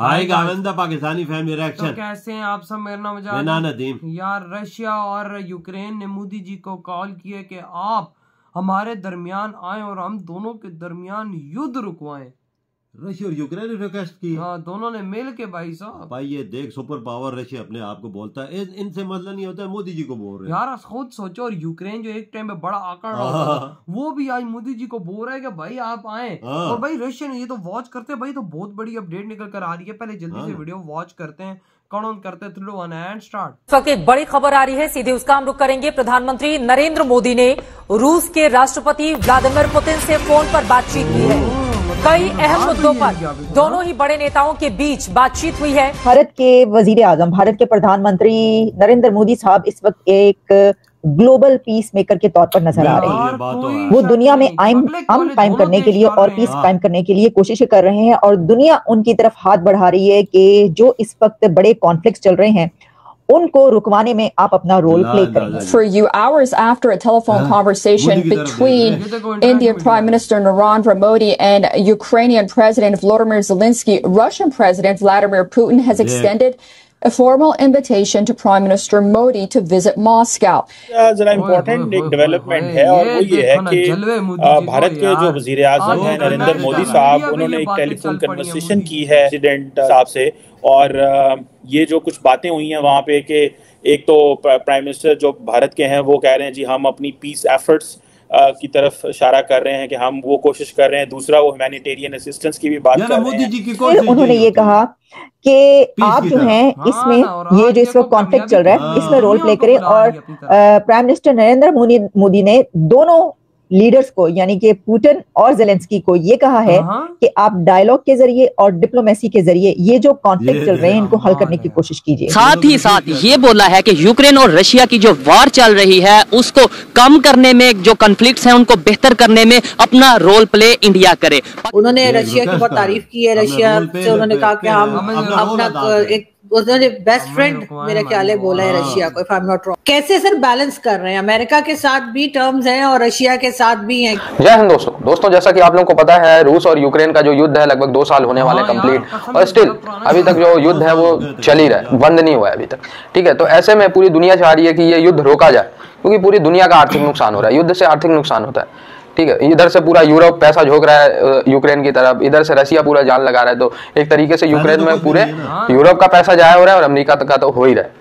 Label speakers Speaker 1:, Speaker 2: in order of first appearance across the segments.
Speaker 1: हाय गाविंदा Pakistani family reaction.
Speaker 2: तो कैसे हैं आप सब? मेरा नाम
Speaker 1: नदीम।
Speaker 2: यार रशिया और यूक्रेन ने मोदी जी को कॉल किया कि आप हमारे दरमियान आए और हम दोनों के दरमियान युद्ध रुकवाएं।
Speaker 1: रशिया और यूक्रेन ने रिक्वेस्ट की।
Speaker 2: हाँ, दोनों ने मिल के भाई साहब।
Speaker 1: भाई ये देख, सुपर पावर रशिया अपने आप को बोलता है, इनसे मतलब नहीं होता है, मोदी जी को बोल रहे हैं।
Speaker 2: यार खुद सोचो, और यूक्रेन जो एक टाइम पे बड़ा आकर रहा था वो भी आज मोदी जी को बोल रहा है कि भाई आप आए। और भाई रशिया ने ये तो वॉच करते हैं भाई, तो बहुत बड़ी अपडेट निकल कर आ रही है। पहले जल्दी से वीडियो वॉच करते हैं। काउंट करते 3, 2, 1 एंड स्टार्ट।
Speaker 3: इस वक्त एक बड़ी खबर आ रही है, सीधे उसका हम रुख करेंगे। प्रधानमंत्री नरेंद्र मोदी ने रूस के राष्ट्रपति व्लादिमीर पुतिन से फोन पर बातचीत की है। कई अहम मुद्दों पर दोनों ही बड़े नेताओं के बीच बातचीत हुई है।
Speaker 4: भारत के वजीर आजम, भारत के प्रधानमंत्री नरेंद्र मोदी साहब इस वक्त एक ग्लोबल पीस मेकर के तौर पर नजर आ रहे हैं। वो दुनिया में अमन कायम करने के लिए और पीस कायम करने के लिए कोशिशें कर रहे हैं, और दुनिया उनकी तरफ हाथ बढ़ा रही है कि जो इस वक्त बड़े कॉन्फ्लिक्ट चल रहे हैं उनको रुकवाने में आप अपना रोल प्ले करें।
Speaker 5: For you, hours after a telephone conversation between Indian Prime Minister Narendra Modi and Ukrainian President Volodymyr Zelensky, Russian President Vladimir Putin has extended a formal invitation to Prime Minister Modi to visit Moscow.
Speaker 6: जरा important एक development है, और वो ये है कि भारत के जो वजीर आजम हैं नरेंद्र मोदी साहब, उन्होंने एक टेलीफोन कन्वर्सेशन की है प्रेसिडेंट साहब से। और ये जो कुछ बातें हुई हैं वहाँ पे कि एक तो प्राइम मिनिस्टर जो भारत के हैं वो कह रहे हैं जी हम अपनी पीस एफर्ट्स की तरफ इशारा कर रहे हैं कि हम वो कोशिश कर रहे हैं। दूसरा वो ह्यूमैनिटेरियन असिस्टेंस की भी बात कर रहे हैं।
Speaker 4: उन्होंने ये कहा कि आप जो हैं इसमें ये जो इस वक्त कॉन्फ्लिक्ट चल रहा है इसमें रोल प्ले करें। और प्राइम मिनिस्टर नरेंद्र मोदी ने दोनों लीडर्स को, यानी कि पुतिन और जेलेंस्की को, ये कहा है कि आप डायलॉग के जरिए और डिप्लोमेसी के जरिए ये जो कॉन्फ्लिक्ट चल रहे हैं इनको हल करने की कोशिश कीजिए।
Speaker 7: साथ ही साथ ये बोला है कि यूक्रेन और रशिया की जो वार चल रही है उसको कम करने में, जो कॉन्फ्लिक्ट्स हैं उनको बेहतर करने में अपना रोल प्ले इंडिया करे।
Speaker 8: उन्होंने रशिया की बहुत तारीफ की है। रशिया से उन्होंने कहा कि हम अपना एक, उन्होंने बेस्ट फ्रेंड मेरा ख्याल है बोला है रशिया को, if I am not wrong. कैसे सर बैलेंस कर रहे हैं? अमेरिका के साथ भी टर्म्स हैं और रशिया के साथ भी हैं।
Speaker 9: जय हिंद दोस्तों, जैसा कि आप लोगों को पता है रूस और यूक्रेन का जो युद्ध है लगभग 2 साल होने वाले कंप्लीट, और स्टिल अभी तक जो युद्ध है वो चल ही रहा है, बंद नहीं हुआ है अभी तक। ठीक है, तो ऐसे में पूरी दुनिया चाह रही है कि ये युद्ध रोका जाए, क्योंकि पूरी दुनिया का आर्थिक नुकसान हो रहा है, युद्ध से आर्थिक नुकसान होता है। ठीक है, इधर से पूरा यूरोप पैसा झोंक रहा है यूक्रेन की तरफ, इधर से रशिया पूरा जान लगा रहा है। तो एक तरीके से यूक्रेन में पूरे यूरोप का पैसा जाया हो रहा है और अमेरिका का तो हो ही रहा है।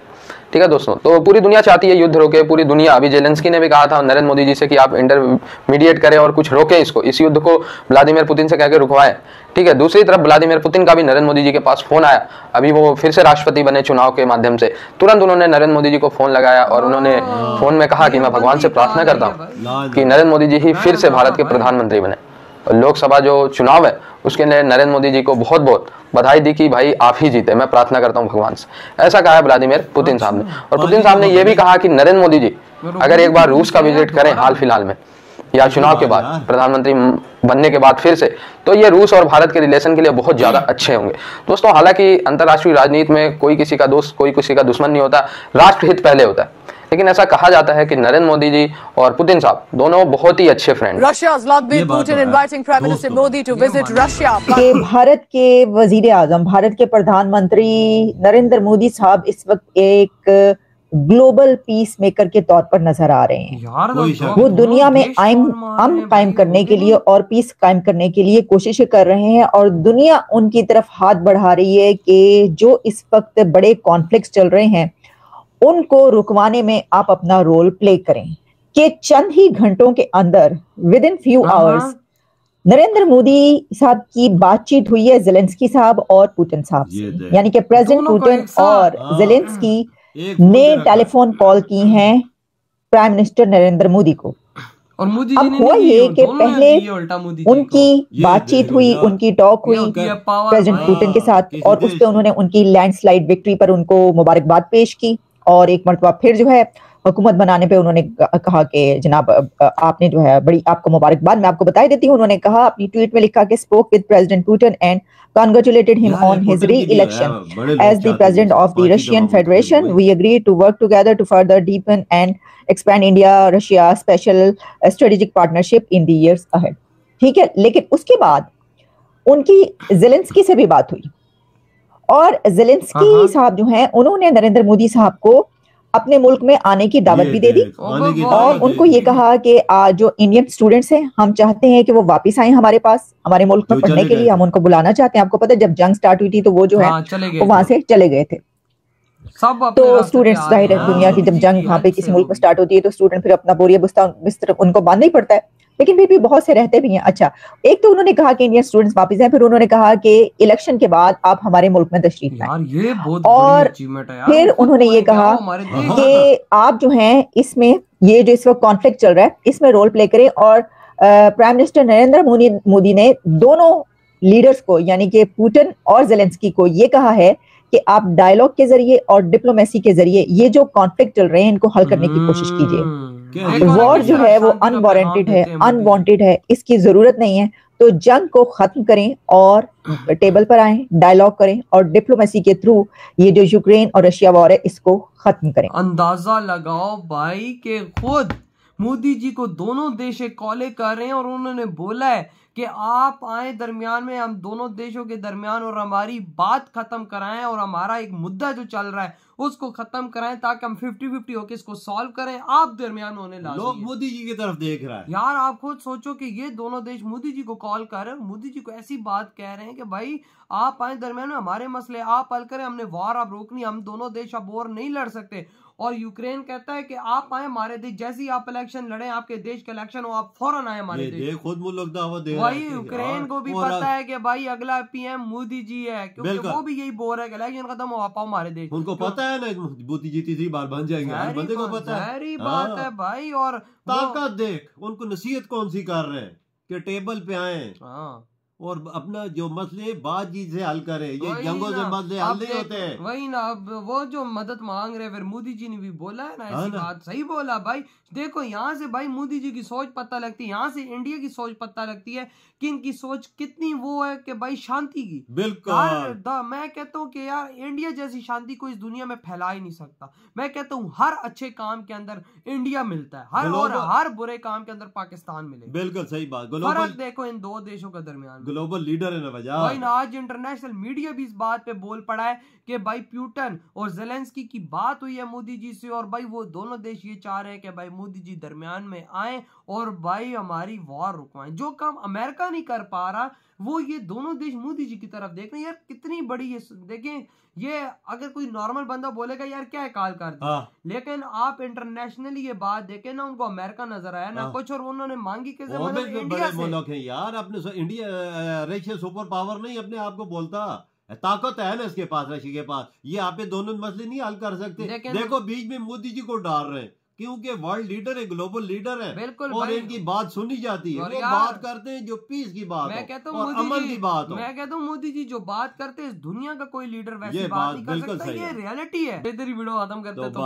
Speaker 9: ठीक है दोस्तों, तो पूरी दुनिया चाहती है युद्ध रोके, पूरी दुनिया। अभी जेलेंस्की ने भी कहा था नरेंद्र मोदी जी से कि आप इंटरमीडिएट करें और कुछ रोके इस युद्ध को व्लादिमीर पुतिन से कहकर रुकवाएं। ठीक है, दूसरी तरफ व्लादिमीर पुतिन का भी नरेंद्र मोदी जी के पास फोन आया। अभी वो फिर से राष्ट्रपति बने चुनाव के माध्यम से, तुरंत उन्होंने नरेंद्र मोदी जी को फोन लगाया और उन्होंने फोन में कहा कि मैं भगवान से प्रार्थना करता हूँ कि नरेंद्र मोदी जी ही फिर से भारत के प्रधानमंत्री बने। लोकसभा जो चुनाव है उसके लिए नरेंद्र मोदी जी को बहुत बहुत बधाई दी कि भाई आप ही जीते, मैं प्रार्थना करता हूं भगवान से। ऐसा कहा है व्लादिमीर पुतिन साहब ने। और पुतिन साहब ने यह भी कहा कि नरेंद्र मोदी जी अगर एक बार रूस का विजिट करें हाल फिलहाल में या चुनाव के बाद, प्रधानमंत्री बनने के बाद फिर से, तो ये रूस और भारत के रिलेशन के लिए बहुत ज्यादा अच्छे होंगे। दोस्तों, हालांकि अंतर्राष्ट्रीय राजनीति में कोई किसी का दोस्त कोई किसी का दुश्मन नहीं होता, राष्ट्रहित पहले होता है। लेकिन ऐसा कहा जाता है कि नरेंद्र मोदी जी और पुतिन साहब दोनों बहुत ही अच्छे फ्रेंड।
Speaker 4: भारत के वजीर आजम, भारत के प्रधानमंत्री नरेंद्र मोदी साहब इस वक्त एक ग्लोबल पीस मेकर के तौर पर नजर आ रहे हैं। वो दुनिया में अमन कायम करने के लिए और पीस कायम करने के लिए कोशिशें कर रहे हैं, और दुनिया उनकी तरफ हाथ बढ़ा रही है कि जो इस वक्त बड़े कॉन्फ्लिक्ट चल रहे हैं उनको रुकवाने में आप अपना रोल प्ले करें। कि चंद ही घंटों के अंदर, with in few hours, Narendra Modi साहब की बातचीत हुई है जेलेंस्की साहब और पुतिन साहब से, यानी कि प्रेसिडेंट पुतिन और जेलेंस्की ने टेलीफोन कॉल की हैं प्राइम मिनिस्टर नरेंद्र मोदी को। अब हुआ ये कि पहले उनकी बातचीत हुई, उनकी टॉक हुई प्रेसिडेंट पुतिन के साथ, और उस पर उन्होंने उनकी लैंडस्लाइड विक्ट्री पर उनको मुबारकबाद पेश की। और एक मरतबा फिर जो है हुकूमत बनाने पे उन्होंने कहा कि जनाब आपने जो है बड़ी आपको मुबारकबाद, मैं आपको बता देती हूँ। उन्होंने कहा अपनी ट्वीट में लिखा कि spoke with president Putin and congratulated him on his re-election as the president of the Russian Federation. We agreed to work together to further deepen and expand India-Russia special strategic partnership in the years ahead. ठीक है, लेकिन उसके बाद उनकी Zelensky से भी बात हुई और जेलेंस्की साहब जो हैं उन्होंने नरेंद्र मोदी साहब को अपने मुल्क में आने की दावत भी दे दी और उनको ये कहा कि जो इंडियन स्टूडेंट्स हैं हम चाहते हैं कि वो वापस आए हमारे पास, हमारे मुल्क में पढ़ने के लिए। हम उनको बुलाना चाहते हैं। आपको पता है जब जंग स्टार्ट हुई थी तो वो जो है वो वहां से चले गए थे। तो स्टूडेंट्स जाहिर है दुनिया की जब जंग वहाँ पे किसी मुल्क में स्टार्ट होती है तो स्टूडेंट फिर अपना बोरिया बिस्तर उनको बांधना ही पड़ता है, लेकिन फिर भी बहुत से रहते भी हैं। अच्छा, एक तो उन्होंने कहा कि इंडियन स्टूडेंट्स वापस आए, फिर उन्होंने कहा कि इलेक्शन के बाद आप हमारे मुल्क में तशरीफ लाएं, और फिर उन्होंने ये कहा कि आप जो हैं इसमें ये जो इस वक्त कॉन्फ्लिक्ट चल रहा है इसमें रोल प्ले करें। और प्राइम मिनिस्टर नरेंद्र मोदी ने दोनों लीडर्स को यानी कि पुतिन और जेलेंस्की को ये कहा है कि आप डायलॉग के जरिए और डिप्लोमेसी के जरिए ये जो कॉन्फ्लिक्ट चल रहे हैं इनको हल करने की कोशिश कीजिए। वॉर जो है वो अनवारंटेड है, अनवांटेड है, इसकी जरूरत नहीं है। तो जंग को खत्म करें और टेबल पर आए, डायलॉग करें और डिप्लोमेसी के थ्रू ये जो यूक्रेन और रशिया वॉर है इसको खत्म करें।
Speaker 2: अंदाजा लगाओ भाई के खुद मोदी जी को दोनों देश कॉले कर रहे हैं और उन्होंने बोला है कि आप आए दरमियान में, हम दोनों देशों के दरमियान और हमारी बात खत्म कराएं और हमारा एक मुद्दा जो चल रहा है उसको खत्म कराएं ताकि हम 50-50 होकर इसको सॉल्व करें। आप दरमियान होने लाजिम।
Speaker 1: लोग मोदी जी की तरफ देख रहा है
Speaker 2: यार। आप खुद सोचो कि ये दोनों देश मोदी जी को कॉल कर रहे हैं, मोदी जी को ऐसी बात कह रहे हैं कि भाई आप आए दरमियान में, हमारे मसले आप हल करें, हमने वॉर अब रोकनी, हम दोनों देश अब वॉर नहीं लड़ सकते। और यूक्रेन कहता है कि आप आए हमारे देश, जैसे ही आप इलेक्शन लड़े, आपके देश के इलेक्शन हो, आप फौरन आए हमारे देश।
Speaker 1: खुद मुल्क दावत दे
Speaker 2: वही यूक्रेन को भी पता है कि भाई अगला पीएम मोदी जी है, क्योंकि वो भी यही बोल रहा है कि इलेक्शन खत्म हो आप आओ हमारे देश।
Speaker 1: उनको पता है ना मोदी जी तीसरी बार बन जाएंगे, हर बंदे को पता है।
Speaker 2: सारी बात है भाई। और
Speaker 1: ताकत देख उनको नसीहत कौन सी कर रहे हैं कि टेबल पे आए और अपना जो मसले बातचीत से हल करे। ये जंगों से मसले हल नहीं होते हैं।
Speaker 2: वही ना, अब वो जो मदद मांग रहे फिर मोदी जी ने भी बोला है ना ऐसी बात। सही बोला भाई। देखो यहाँ से भाई मोदी जी की सोच पता लगती है, यहाँ से इंडिया की सोच पता लगती है कि इनकी सोच कितनी वो है कि भाई शांति की।
Speaker 1: बिल्कुल
Speaker 2: मैं कहता हूँ कि यार इंडिया जैसी शांति को इस दुनिया में फैला ही नहीं सकता। मैं कहता हूँ हर अच्छे काम के अंदर इंडिया मिलता है, हर बुरे काम के अंदर पाकिस्तान मिले।
Speaker 1: बिल्कुल सही बात।
Speaker 2: फर्क देखो इन दो देशों के दरमियान।
Speaker 1: ग्लोबल लीडर है ना वजह।
Speaker 2: आज इंटरनेशनल मीडिया भी इस बात पे बोल पड़ा है कि भाई पुतिन और जेलेंस्की की बात हुई है मोदी जी से, और भाई वो दोनों देश ये चाह रहे हैं कि भाई मोदी जी दरमियान में आए और भाई हमारी वॉर रुकवाएं। जो काम अमेरिका नहीं कर पा रहा वो ये दोनों देश मोदी जी की तरफ देख रहे हैं। यार कितनी बड़ी ये देखें, ये अगर कोई नॉर्मल बंदा बोलेगा यार क्या है काल कर दिया, लेकिन आप इंटरनेशनली ये बात देखें ना, उनको अमेरिका नजर आया ना कुछ, और उन्होंने मांगी किसे, मतलब इंडिया से।
Speaker 1: यार अपने इंडिया रशिया सुपर पावर नहीं अपने आप को बोलता, ताकत है ना इसके पास, रशिया के पास। ये आप दोनों मसले नहीं हल कर सकते। देखो बीच में मोदी जी को डाल रहे हैं क्योंकि वर्ल्ड लीडर है, ग्लोबल लीडर है।
Speaker 2: बिल्कुल
Speaker 1: और इनकी बात सुनी जाती है। वो बात करते हैं जो पीस की बात
Speaker 2: मैं कहता
Speaker 1: और अमन की बात हो।
Speaker 2: मैं कहता हूँ मोदी जी जो बात करते हैं इस दुनिया का कोई लीडर वैसी बात नहीं कर सकता। ये रियलिटी है। इधर ही वीडियो खत्म करते हैं तो